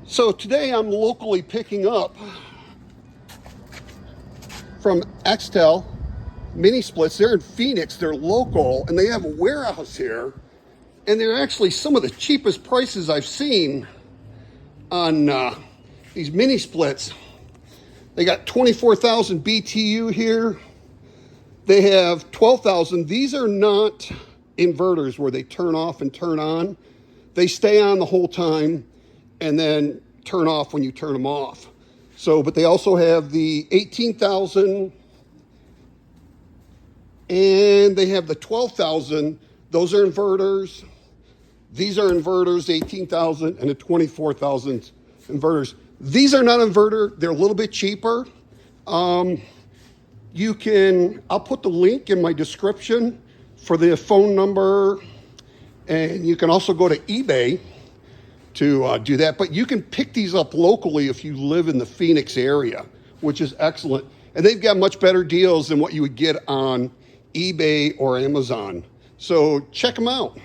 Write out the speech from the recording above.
So today I'm locally picking up from AXTELL mini splits. They're in Phoenix, they're local, and they have a warehouse here. And they're actually some of the cheapest prices I've seen on these mini splits. They got 24,000 BTU here. They have 12,000. These are not inverters where they turn off and turn on. They stay on the whole time and then turn off when you turn them off. So, but they also have the 18,000 and they have the 12,000. Those are inverters. These are inverters, 18,000 and the 24,000 inverters. These are not inverter. They're a little bit cheaper. I'll put the link in my description for the phone number, and you can also go to eBay to do that. But you can pick these up locally if you live in the Phoenix area, which is excellent. And they've got much better deals than what you would get on eBay or Amazon. So check them out.